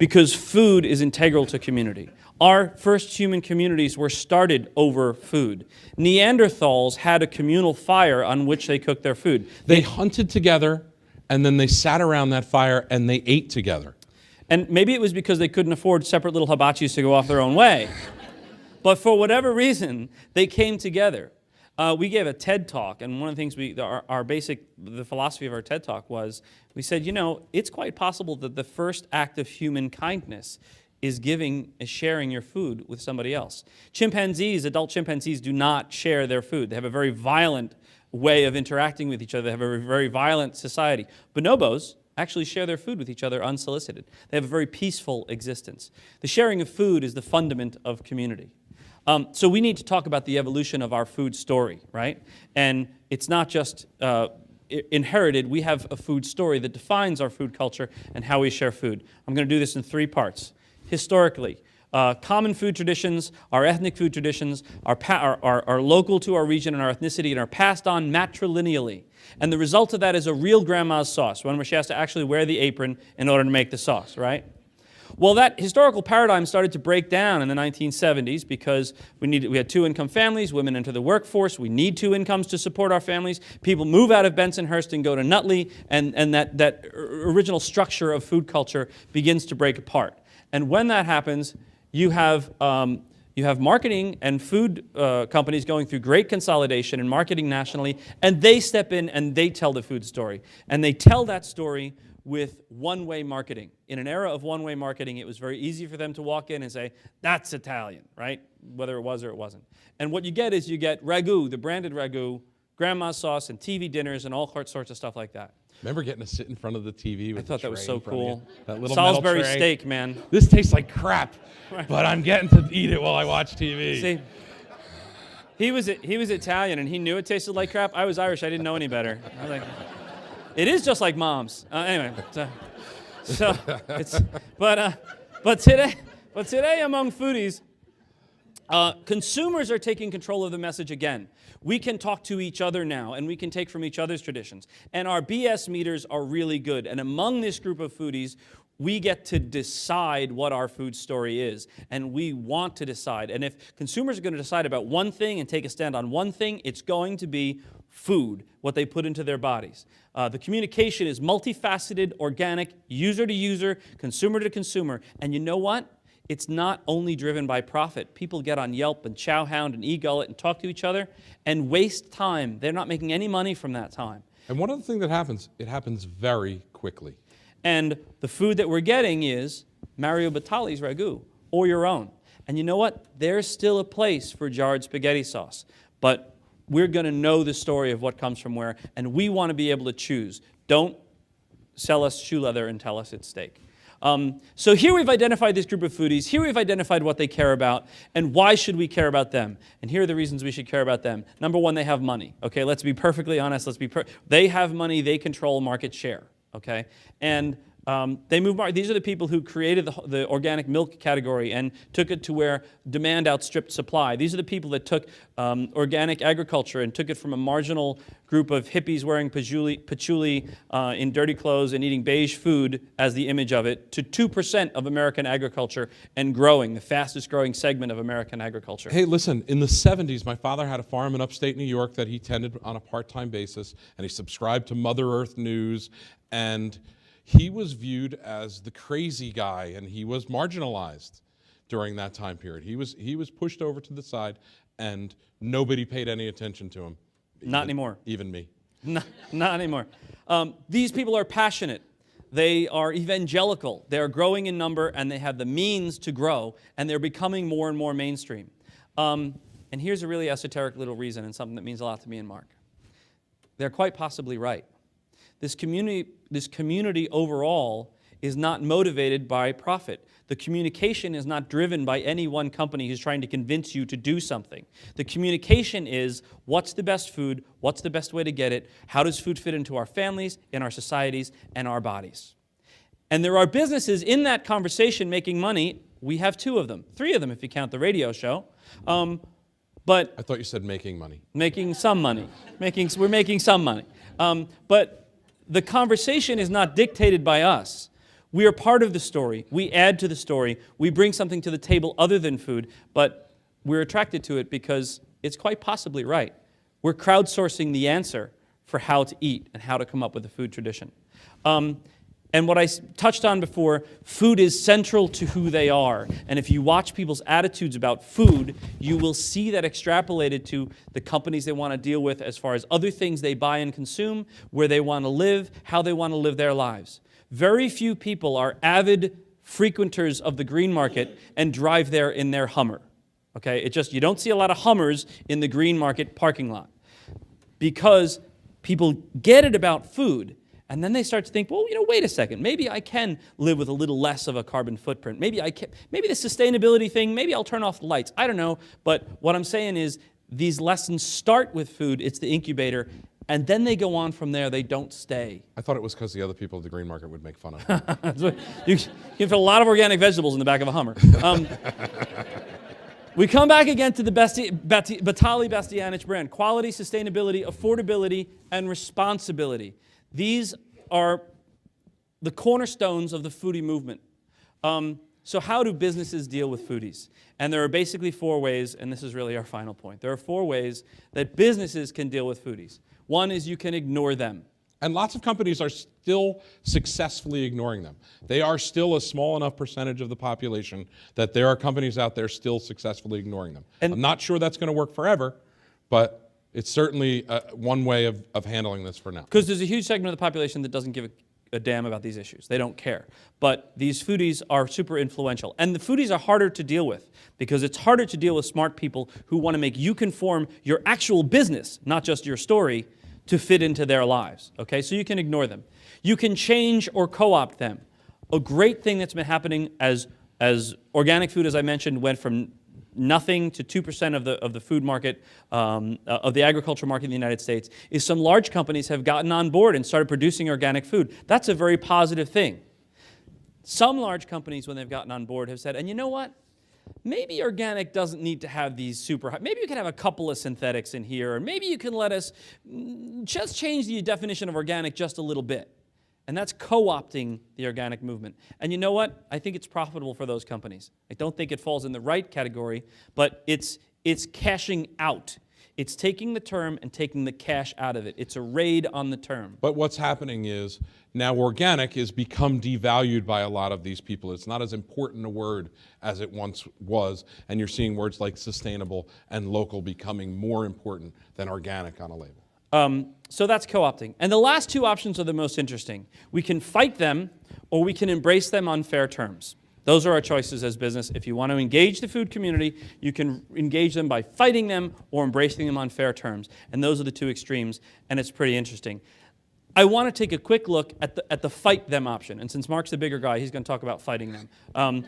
because food is integral to community. Our first human communities were started over food. Neanderthals had a communal fire on which they cooked their food. They hunted together, and then they sat around that fire and they ate together. And maybe it was because they couldn't afford separate little hibachis to go off their own way. But for whatever reason, they came together. We gave a TED Talk, and one of the things the philosophy of our TED Talk was, we said, it's quite possible that the first act of human kindness is sharing your food with somebody else. Adult chimpanzees do not share their food. They have a very violent way of interacting with each other. They have a very violent society. Bonobos actually share their food with each other unsolicited. They have a very peaceful existence. The sharing of food is the fundament of community. So we need to talk about the evolution of our food story, right? And it's not just inherited. We have a food story that defines our food culture and how we share food. I'm going to do this in 3 parts. Historically, common food traditions, our ethnic food traditions, are local to our region and our ethnicity and are passed on matrilineally. And the result of that is a real grandma's sauce, one where she has to actually wear the apron in order to make the sauce, right? Well, that historical paradigm started to break down in the 1970s because we had 2-income families, women enter the workforce, we need 2 incomes to support our families, people move out of Bensonhurst and go to Nutley, and that original structure of food culture begins to break apart. And when that happens, you have marketing and food companies going through great consolidation and marketing nationally, and they step in and they tell the food story. And they tell that story with one-way marketing. In an era of one-way marketing, it was very easy for them to walk in and say, that's Italian, right? Whether it was or it wasn't. And what you get is you get ragu, the branded ragu, grandma's sauce, and TV dinners, and all sorts of stuff like that. Remember getting to sit in front of the TV with I thought that was so cool. That little Salisbury metal tray. steak, man. This tastes like crap, but I'm getting to eat it while I watch TV. See, he was Italian, and he knew it tasted like crap. I was Irish. I didn't know any better. I was like, it is just like Mom's. Anyway, but today among foodies, consumers are taking control of the message again. We can talk to each other now, and we can take from each other's traditions. And our BS meters are really good. And among this group of foodies, we get to decide what our food story is. And we want to decide. And if consumers are going to decide about one thing and take a stand on one thing, it's going to be food, what they put into their bodies. The communication is multifaceted, organic, user to user, consumer to consumer. And you know what? It's not only driven by profit. People get on Yelp and Chowhound and eGullet and talk to each other and waste time. They're not making any money from that time. And one other thing that happens, it happens very quickly. And the food that we're getting is Mario Batali's ragu or your own. And you know what? There's still a place for jarred spaghetti sauce. But we're going to know the story of what comes from where, and we want to be able to choose. Don't sell us shoe leather and tell us it's steak. So here we've identified this group of foodies. Here we've identified what they care about and why should we care about them. And here are the reasons we should care about them. Number one, they have money. Okay, let's be perfectly honest. They have money. They control market share. Okay, and they move. These are the people who created the organic milk category and took it to where demand outstripped supply. These are the people that took organic agriculture and took it from a marginal group of hippies wearing patchouli in dirty clothes and eating beige food as the image of it to 2% of American agriculture and growing, the fastest growing segment of American agriculture. Hey, listen, in the 70s, my father had a farm in upstate New York that he tended on a part-time basis, and he subscribed to Mother Earth News, and he was viewed as the crazy guy, and he was marginalized during that time period. He was pushed over to the side, and nobody paid any attention to him. Not anymore. Even me. Not anymore. These people are passionate. They are evangelical. They are growing in number, and they have the means to grow, and they're becoming more and more mainstream. And here's a really esoteric little reason, and something that means a lot to me and Mark. They're quite possibly right. This community overall is not motivated by profit. The communication is not driven by any one company who's trying to convince you to do something. The communication is, what's the best food? What's the best way to get it? How does food fit into our families, in our societies, and our bodies? And there are businesses in that conversation making money. We have 2 of them, 3 of them if you count the radio show. But I thought you said making money. Making some money. We're making some money. But the conversation is not dictated by us. We are part of the story. We add to the story. We bring something to the table other than food, but we're attracted to it because it's quite possibly right. We're crowdsourcing the answer for how to eat and how to come up with a food tradition. And what I touched on before, food is central to who they are. And if you watch people's attitudes about food, you will see that extrapolated to the companies they want to deal with as far as other things they buy and consume, where they want to live, how they want to live their lives. Very few people are avid frequenters of the green market and drive there in their Hummer. Okay, you don't see a lot of Hummers in the green market parking lot because people get it about food, and then they start to think, well, wait a second, maybe I can live with a little less of a carbon footprint. Maybe the sustainability thing, maybe I'll turn off the lights. I don't know, but what I'm saying is these lessons start with food. It's the incubator. And then they go on from there. They don't stay. I thought it was because the other people at the green market would make fun of it. You can fit a lot of organic vegetables in the back of a Hummer. We come back again to the Batali Bastianich brand. Quality, sustainability, affordability, and responsibility. These are the cornerstones of the foodie movement. So how do businesses deal with foodies? And there are basically 4 ways, and this is really our final point. There are 4 ways that businesses can deal with foodies. One is you can ignore them. And lots of companies are still successfully ignoring them. They are still a small enough percentage of the population that there are companies out there still successfully ignoring them. And I'm not sure that's going to work forever, but it's certainly one way of handling this for now. Because there's a huge segment of the population that doesn't give a damn about these issues. They don't care. But these foodies are super influential. And the foodies are harder to deal with because it's harder to deal with smart people who want to make you conform your actual business, not just your story, to fit into their lives. Okay, so you can ignore them. You can change or co-opt them. A great thing that's been happening as organic food, as I mentioned, went from nothing to 2% of the food market, of the agriculture market in the United States, is some large companies have gotten on board and started producing organic food. That's a very positive thing. Some large companies, when they've gotten on board, have said, and you know what? Maybe organic doesn't need to have these super high. Maybe you can have a couple of synthetics in here, or maybe you can let us just change the definition of organic just a little bit. And that's co-opting the organic movement. And you know what? I think it's profitable for those companies. I don't think it falls in the right category, but it's cashing out. It's taking the term and taking the cash out of it. It's a raid on the term. But what's happening is now organic has become devalued by a lot of these people. It's not as important a word as it once was, and you're seeing words like sustainable and local becoming more important than organic on a label. So that's co-opting. And the last 2 options are the most interesting. We can fight them, or we can embrace them on fair terms. Those are our choices as business. If you want to engage the food community, you can engage them by fighting them or embracing them on fair terms. And those are the 2 extremes, and it's pretty interesting. I want to take a quick look at the fight them option. And since Mark's the bigger guy, he's going to talk about fighting them.